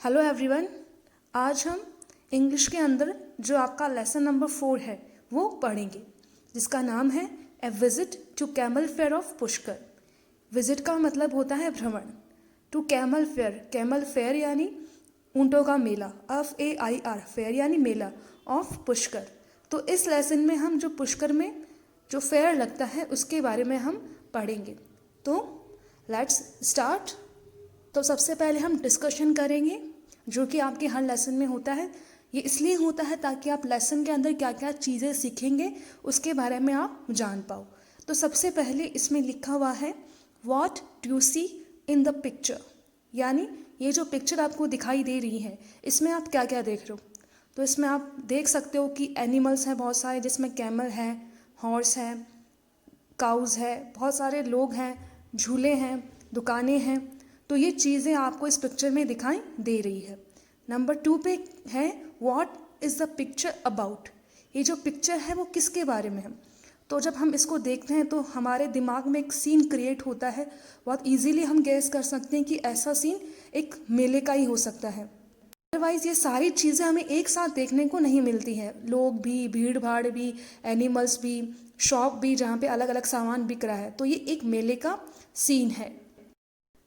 Hello everyone. आज हम English के अंदर जो आपका लेसन नंबर 4 है वो पढ़ेंगे, जिसका नाम है a visit to camel fair of Pushkar. Visit का मतलब होता है भ्रमण। टू कैमल फेयर यानी ऊँटों का मेला, FAIR फेयर यानी मेला, ऑफ पुष्कर। तो इस लेसन में हम जो पुष्कर में जो फेयर लगता है उसके बारे में हम पढ़ेंगे। तो लेट्स स्टार्ट। तो सबसे पहले हम डिस्कशन करेंगे, जो कि आपके हर लेसन में होता है। ये इसलिए होता है ताकि आप लेसन के अंदर क्या क्या चीज़ें सीखेंगे उसके बारे में आप जान पाओ। तो सबसे पहले इसमें लिखा हुआ है what do you see in the picture, यानी ये जो पिक्चर आपको दिखाई दे रही है इसमें आप क्या क्या देख रहे हो। तो इसमें आप देख सकते हो कि एनिमल्स हैं बहुत सारे, जिसमें कैमल है, हॉर्स है, काउज है, बहुत सारे लोग हैं, झूले हैं, दुकानें हैं। तो ये चीज़ें आपको इस पिक्चर में दिखाई दे रही है। नंबर 2 पे है what is the picture about. ये जो पिक्चर है वो किसके बारे में है। तो जब हम इसको देखते हैं तो हमारे दिमाग में एक सीन क्रिएट होता है। बहुत इजीली हम गेस कर सकते हैं कि ऐसा सीन एक मेले का ही हो सकता है। अदरवाइज़ ये सारी चीज़ें हमें एक साथ देखने को नहीं मिलती हैं। लोग भी, भीड़ भाड़ भी, एनिमल्स भी, शॉप भी जहाँ पे अलग अलग सामान बिक रहा है। तो ये एक मेले का सीन है।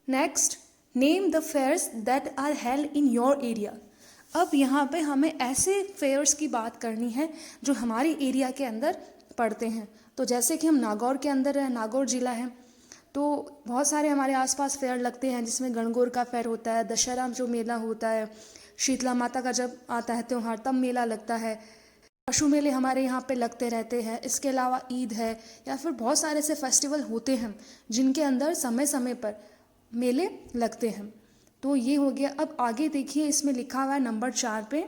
Next, name the fairs that are held in your area. अब यहाँ पे हमें ऐसे फेयर्स की बात करनी है जो हमारे एरिया के अंदर पड़ते हैं। तो जैसे कि हम नागौर के अंदर है, नागौर ज़िला है, तो बहुत सारे हमारे आसपास फेयर लगते हैं, जिसमें गणगौर का फेयर होता है, दशहरा जो मेला होता है, शीतला माता का जब आता है त्यौहार तब मेला लगता है, पशु मेले हमारे यहाँ पे लगते रहते हैं। इसके अलावा ईद है, या फिर बहुत सारे ऐसे फेस्टिवल होते हैं जिनके अंदर समय समय पर मेले लगते हैं। तो ये हो गया। अब आगे देखिए, इसमें लिखा हुआ है नंबर 4 पे,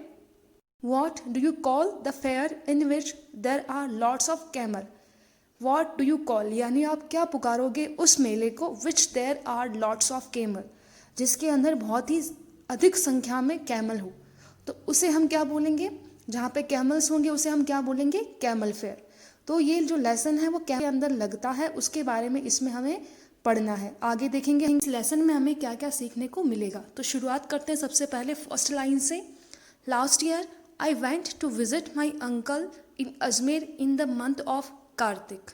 what do you call the fair in which there are lots of camel. What do you call यानी आप क्या पुकारोगे उस मेले को, which there are lots of camel, जिसके अंदर बहुत ही अधिक संख्या में कैमल हो। तो उसे हम क्या बोलेंगे, जहाँ पे कैमल्स होंगे उसे हम क्या बोलेंगे, कैमल फेयर। तो ये जो लेसन है वो क्या के अंदर लगता है उसके बारे में इसमें हमें पढ़ना है। आगे देखेंगे इस लेसन में हमें क्या क्या सीखने को मिलेगा। तो शुरुआत करते हैं सबसे पहले फर्स्ट लाइन से। Last year I went to visit my uncle in Ajmer in the month of Kartik,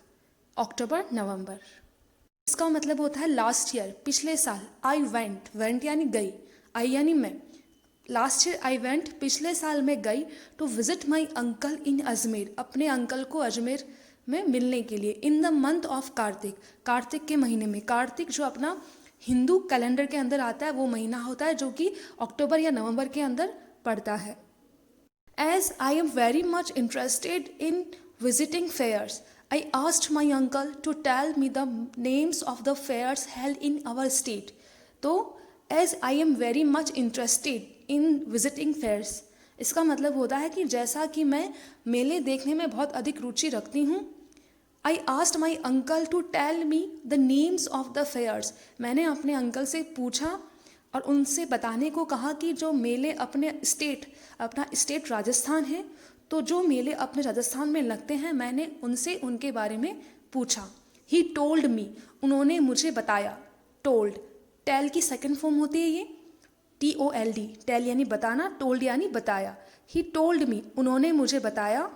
October November. इसका मतलब होता है लास्ट ईयर, पिछले साल। आई वेंट यानी गई, आई यानी मैं। लास्ट ईयर आई वेंट, पिछले साल मैं गई, to visit my uncle in Ajmer, अपने अंकल को अजमेर में मिलने के लिए, इन the month of Kartik, Kartik के महीने में। कार्तिक जो अपना हिंदू कैलेंडर के अंदर आता है वो महीना होता है जो कि अक्टूबर या नवंबर के अंदर पड़ता है। As I am very much interested in visiting fairs, I asked my uncle to tell me the names of the fairs held in our state. तो as I am very much interested in visiting fairs, इसका मतलब होता है कि जैसा कि मैं मेले देखने में बहुत अधिक रुचि रखती हूँ। I asked my uncle to tell me the names of the fairs, मैंने अपने अंकल से पूछा और उनसे बताने को कहा कि जो मेले अपना स्टेट राजस्थान है, तो जो मेले अपने राजस्थान में लगते हैं मैंने उनसे उनके बारे में पूछा। ही टोल्ड मी, उन्होंने मुझे बताया। टोल्ड, टेल की सेकेंड फॉर्म होती है ये, TOLD, टेल यानी बताना, टोल्ड यानी बताया। ही टोल्ड मी, उन्होंने मुझे बताया,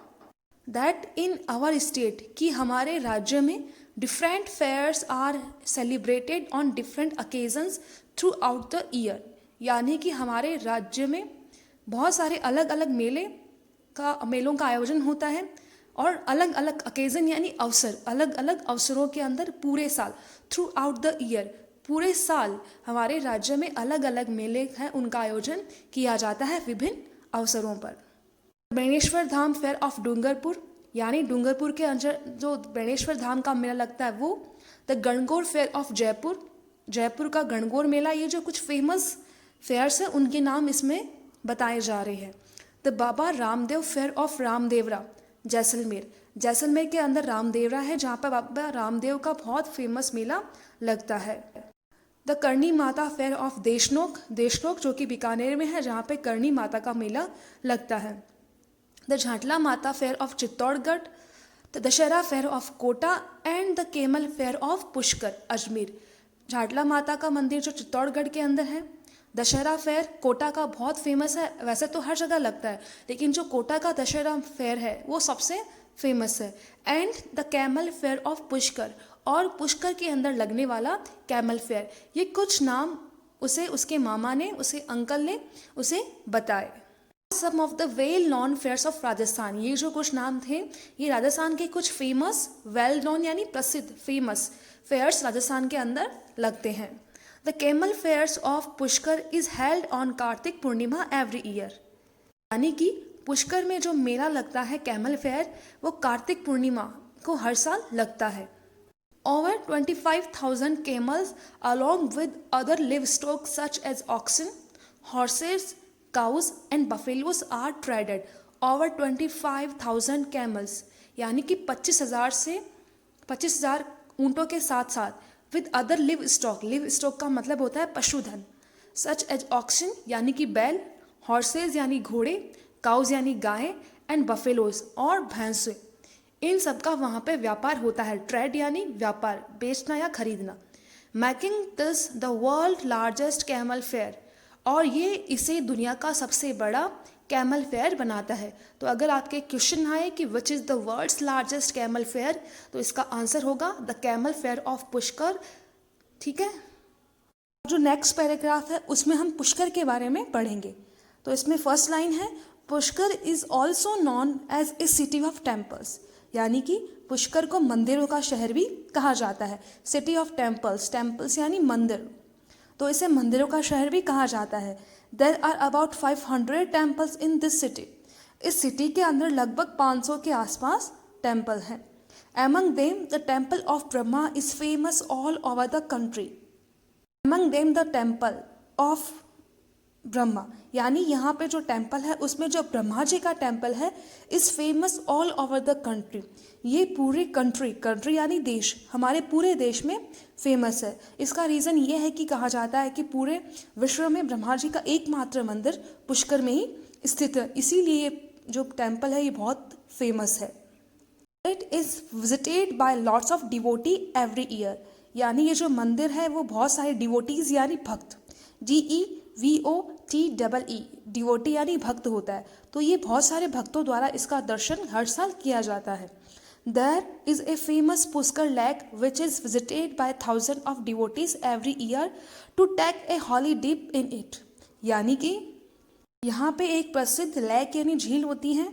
दैट इन आवर स्टेट, कि हमारे राज्य में different fairs are celebrated on different occasions throughout the year, यानी कि हमारे राज्य में बहुत सारे अलग अलग मेलों का आयोजन होता है और अलग अलग ओकेजन यानी अवसर, अलग अलग अवसरों के अंदर पूरे साल, थ्रू आउट द ईयर, पूरे साल हमारे राज्य में अलग अलग मेले हैं, उनका आयोजन किया जाता है विभिन्न अवसरों पर। बेणेश्वर धाम फेयर ऑफ डूंगरपुर, यानी डूंगरपुर के अंदर जो बेणेश्वर धाम का मेला लगता है वो। The Gangaur fair of Jaipur, Jaipur का गणगौर मेला। ये जो कुछ फेमस फेयर्स हैं उनके नाम इसमें बताए जा रहे हैं। The Baba Ramdev fair of Ramdevra, Jaisalmer, Jaisalmer के अंदर रामदेवरा है जहाँ पर बाबा रामदेव का बहुत फेमस मेला लगता है। The Karni Mata fair of Deshnok, Deshnok जो कि बीकानेर में है, जहाँ पे करणी माता का मेला लगता है। The Jhatla Mata fair of Chittorgarh, the Dussehra fair of Kota and the camel fair of Pushkar, Ajmer. Jhatla Mata का मंदिर जो चित्तौड़गढ़ के अंदर है, दशहरा फेयर कोटा का बहुत फेमस है, वैसे तो हर जगह लगता है लेकिन जो कोटा का दशहरा फेयर है वो सबसे फेमस है। And the camel fair of Pushkar, और पुष्कर के अंदर लगने वाला कैमल फेयर, ये कुछ नाम उसे उसके मामा ने, उसे अंकल ने उसे बताए। Some of the well known fairs of Rajasthan, ये जो कुछ नाम थे ये राजस्थान के कुछ फेमस, वेल नॉन यानी प्रसिद्ध, फेमस फेयर्स राजस्थान के अंदर लगते हैं। The camel fairs of Pushkar is held on Kartik Purnima every year, यानी कि पुष्कर में जो मेला लगता है कैमल फेयर वो कार्तिक पूर्णिमा को हर साल लगता है। Over 25,000 camels along with other livestock such as oxen, horses, cows and buffaloes are traded. Over 25,000 camels यानी कि 25,000 ऊँटों के साथ साथ with other livestock, livestock का मतलब होता है पशुधन, such as oxen यानी कि बैल, horses यानी घोड़े, cows यानी गायें and buffaloes और भैंसे, इन सब का वहाँ पे व्यापार होता है। ट्रेड यानी व्यापार, बेचना या खरीदना। Making this the world largest camel fair, और ये इसे दुनिया का सबसे बड़ा कैमल फेयर बनाता है। तो अगर आपके क्वेश्चन आए कि which is the world's largest camel fair, तो इसका आंसर होगा the camel fair of Pushkar. ठीक है, जो नेक्स्ट पैराग्राफ है उसमें हम पुष्कर के बारे में पढ़ेंगे। तो इसमें फर्स्ट लाइन है, Pushkar is also known as a city of temples, यानी कि पुष्कर को मंदिरों का शहर भी कहा जाता है। सिटी ऑफ टेम्पल्स, टेम्पल्स यानी मंदिर, तो इसे मंदिरों का शहर भी कहा जाता है। There are about 500 temples in this city, इस सिटी के अंदर लगभग 500 के आसपास टेम्पल हैं। Among them the temple of Brahma is famous all over the country. Among them the temple of Brahma, यानी यहाँ पे जो टेम्पल है उसमें जो ब्रह्मा जी का टेम्पल है is famous all over the country, ये पूरे कंट्री यानी देश, हमारे पूरे देश में फेमस है। इसका रीज़न ये है कि कहा जाता है कि पूरे विश्व में ब्रह्मा जी का एकमात्र मंदिर पुष्कर में ही स्थित है, इसीलिए ये जो टेम्पल है ये बहुत फेमस है। It is visited by lots of devotee every year, यानी ये जो मंदिर है वो बहुत सारे डिवोटीज़ यानी भक्त, DEVOTEE, डिवोटी यानी भक्त होता है, तो ये बहुत सारे भक्तों द्वारा इसका दर्शन हर साल किया जाता है। There is a famous Pushkar lake which is visited by 1000 of devotees every year to take a holy dip in it, यानी कि यहाँ पे एक प्रसिद्ध लेक यानी झील होती है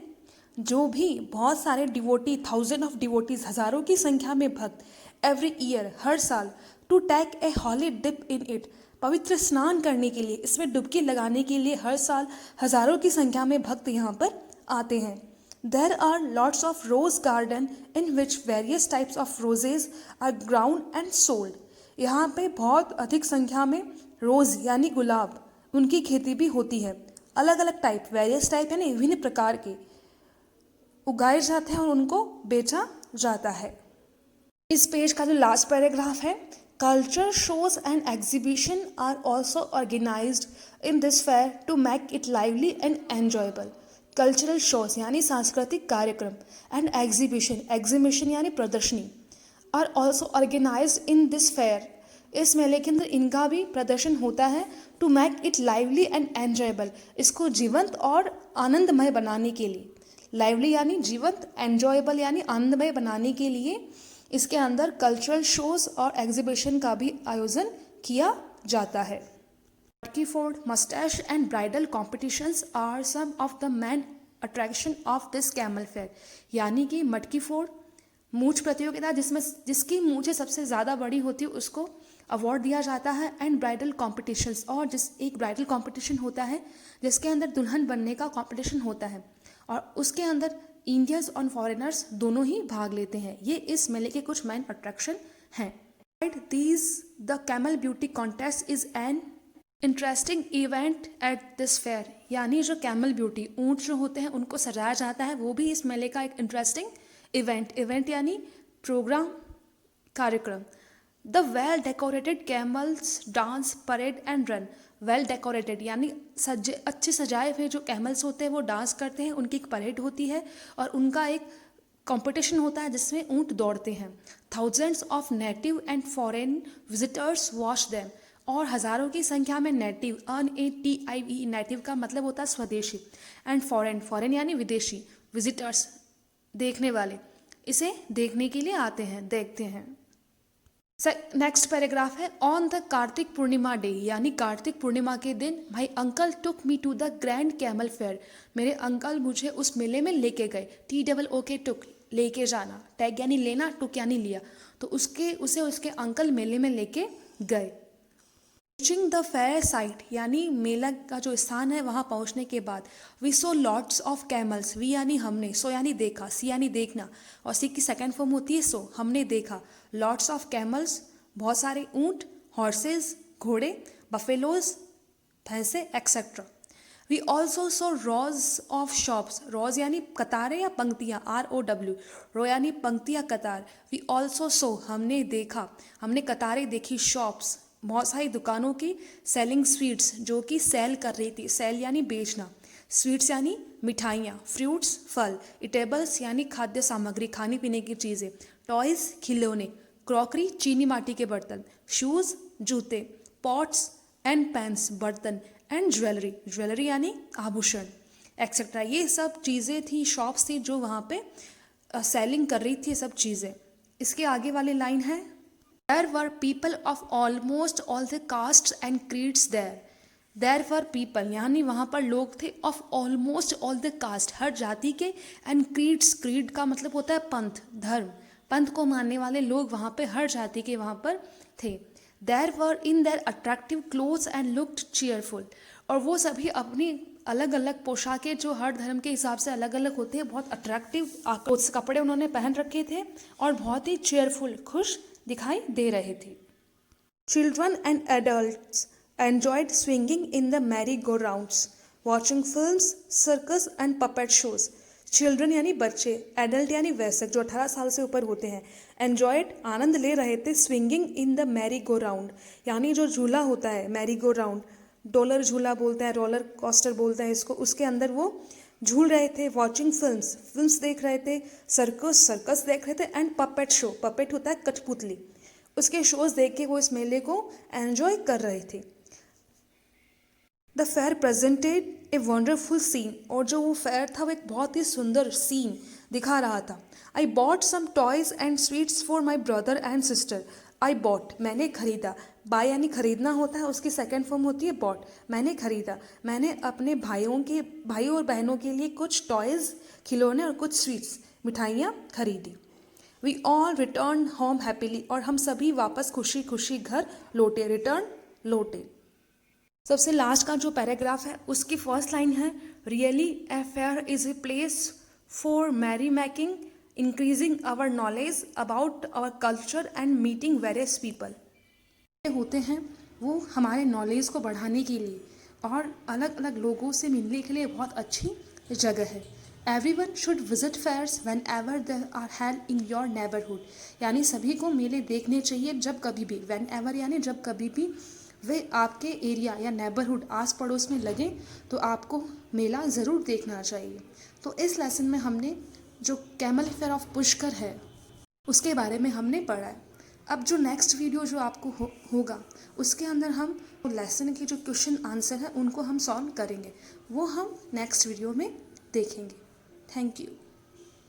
जो भी बहुत सारे डिवोटी, 1000 ऑफ डिवोटीज, हजारों की संख्या में भक्त एवरी ईयर हर साल to take a holy dip in it, पवित्र स्नान करने के लिए, इसमें डुबकी लगाने के लिए हर साल हजारों की संख्या में भक्त यहाँ पर आते हैं। There are lots of rose garden in which various types of roses are ground and sold, यहाँ पे बहुत अधिक संख्या में रोज यानी गुलाब, उनकी खेती भी होती है। अलग अलग टाइप, वेरियस टाइप यानी विभिन्न प्रकार के उगाए जाते हैं और उनको बेचा जाता है। इस पेज का जो लास्ट पैराग्राफ है, Culture shows and exhibition are also organized in this fair to make it lively and enjoyable. Cultural shows यानी सांस्कृतिक कार्यक्रम and exhibition यानी प्रदर्शनी are also organized in this fair. इस मेले के अंदर इनका भी प्रदर्शन होता है to make it lively and enjoyable, इसको जीवंत और आनंदमय बनाने के लिए। lively यानी जीवंत, enjoyable यानी आनंदमय बनाने के लिए इसके अंदर कल्चरल शोज और एग्जीबिशन का भी आयोजन किया जाता है। Matki phod, moustache and bridal competitions are some of the main attraction of this camel fair, यानी कि मटकी फोड़, मूछ प्रतियोगिता जिसकी मूछें सबसे ज़्यादा बड़ी होती है उसको अवार्ड दिया जाता है, एंड ब्राइडल कॉम्पिटिशन्स, और एक ब्राइडल कॉम्पिटिशन होता है जिसके अंदर दुल्हन बनने का कॉम्पिटिशन होता है और उसके अंदर इंडियंस और फॉरेनर्स दोनों ही भाग लेते हैं। ये इस मेले के कुछ मेन अट्रैक्शन हैं। These the camel beauty contest is an interesting event at this fair, यानी जो कैमल ब्यूटी, ऊँट जो होते हैं उनको सजाया जाता है, वो भी इस मेले का एक इंटरेस्टिंग इवेंट यानी प्रोग्राम, कार्यक्रम। The well decorated camels dance, parade and run, well decorated यानी अच्छे सजाए हुए जो कैमल्स होते हैं वो डांस करते हैं, उनकी एक परेड होती है और उनका एक कंपटीशन होता है जिसमें ऊँट दौड़ते हैं। Thousands of native and foreign visitors watch them, और हज़ारों की संख्या में नेटिव, NATIVE, नेटिव का मतलब होता है स्वदेशी, एंड फॉरेन, फॉरेन यानी विदेशी, विजिटर्स देखने वाले, इसे देखने के लिए आते हैं, देखते हैं। नेक्स्ट पैराग्राफ है, on the Kartik Purnima day, यानी कार्तिक पूर्णिमा के दिन my uncle took me to the grand camel fair, मेरे अंकल मुझे उस मेले में लेके गए। TOOK टुक, लेके जाना, टैग यानी लेना, टुक यानी लिया, तो उसे उसके अंकल मेले में लेके गए। रीचिंग द फेयर साइट, यानी मेला का जो स्थान है वहाँ पहुँचने के बाद, we saw lots of camels, we यानी हमने, सो यानी देखा, सी यानी देखना, और सी की सेकेंड फॉर्म होती है सो, हमने देखा। लॉट्स ऑफ कैमल्स, बहुत सारे ऊँट, हॉर्सेज घोड़े, बफेलोज भैंसे, etcetera. We also saw rows of shops, rows यानी कतारें या पंक्तियाँ, ROW, रो यानी पंक्ति या कतार। वी ऑल्सो सो, हमने देखा, हमने कतारें देखी, शॉप्स बहुत सारी दुकानों की, सेलिंग स्वीट्स, जो कि सेल कर रही थी, सेल यानी बेचना, स्वीट्स यानी मिठाइयाँ, फ्रूट्स फल, इटेबल्स यानी खाद्य सामग्री, खाने पीने की चीज़ें, टॉयज़ खिलौने, क्रॉकरी चीनी माटी के बर्तन, शूज़ जूते, पॉट्स एंड पैंस बर्तन, एंड ज्वेलरी, ज्वेलरी यानी आभूषण, एक्सेट्रा। ये सब चीज़ें थी, शॉप्स थी जो वहाँ पे सेलिंग कर रही थी सब चीज़ें। इसके आगे वाली लाइन है, There were people of almost all the castes and creeds there. There were people, यानी वहाँ पर लोग थे, of almost all the caste, हर जाति के, and creeds, creed का मतलब होता है पंथ, धर्म, पंथ को मानने वाले लोग वहाँ पे हर जाति के वहाँ पर थे। There were in their attractive clothes and looked cheerful, और वो सभी अपनी अलग अलग पोशाकें जो हर धर्म के हिसाब से अलग अलग होते हैं, बहुत अट्रैक्टिव कपड़े उन्होंने पहन रखे थे और बहुत ही चेयरफुल, खुश दिखाई दे रहे थे। Children and adults enjoyed swinging in the merry go rounds, watching films, circus and puppet shows. Children यानी बच्चे, एडल्ट यानी वयस्क जो 18 साल से ऊपर होते हैं, एंजॉयड आनंद ले रहे थे, swinging in the merry go round, यानी जो झूला होता है मैरी गो राउंड, डॉलर झूला बोलते हैं, रोलर कोस्टर बोलते हैं इसको, उसके अंदर वो झूल रहे थे। वॉचिंग फिल्म्स, फिल्म्स देख रहे थे, सर्कस, सर्कस देख रहे थे, एंड पपेट शो, पपेट होता है कठपुतली, उसके शोज देख के वो इस मेले को एंजॉय कर रहे थे। The fair presented a wonderful scene, और जो वो फेयर था वो एक बहुत ही सुंदर सीन दिखा रहा था। I bought some toys and sweets for my brother and sister, I bought मैंने खरीदा, बाय यानी खरीदना होता है, उसकी सेकेंड फॉर्म होती है बॉट, मैंने खरीदा, मैंने अपने भाइयों और बहनों के लिए कुछ टॉयज़ खिलौने और कुछ स्वीट्स मिठाइयाँ खरीदी। We all return home happily, और हम सभी वापस खुशी खुशी घर लौटे, रिटर्न लौटे। सबसे लास्ट का जो पैराग्राफ है उसकी फर्स्ट लाइन है, really a fair is a place for merry making, increasing our knowledge about our culture and meeting various people. होते हैं वो हमारे नॉलेज को बढ़ाने के लिए और अलग अलग लोगों से मिलने के लिए बहुत अच्छी जगह है। Everyone should visit fairs whenever they are held in your neighbourhood, यानी सभी को मेले देखने चाहिए जब कभी भी, व्हेन एवर यानी जब कभी भी वे आपके एरिया या नेबरहुड आस पड़ोस में लगे तो आपको मेला ज़रूर देखना चाहिए। तो इस लेसन में हमने जो कैमल फेयर ऑफ पुष्कर है उसके बारे में हमने पढ़ा है। अब जो नेक्स्ट वीडियो जो आपको होगा उसके अंदर हम लेसन के जो क्वेश्चन आंसर है उनको हम सॉल्व करेंगे, वो हम नेक्स्ट वीडियो में देखेंगे। Thank you.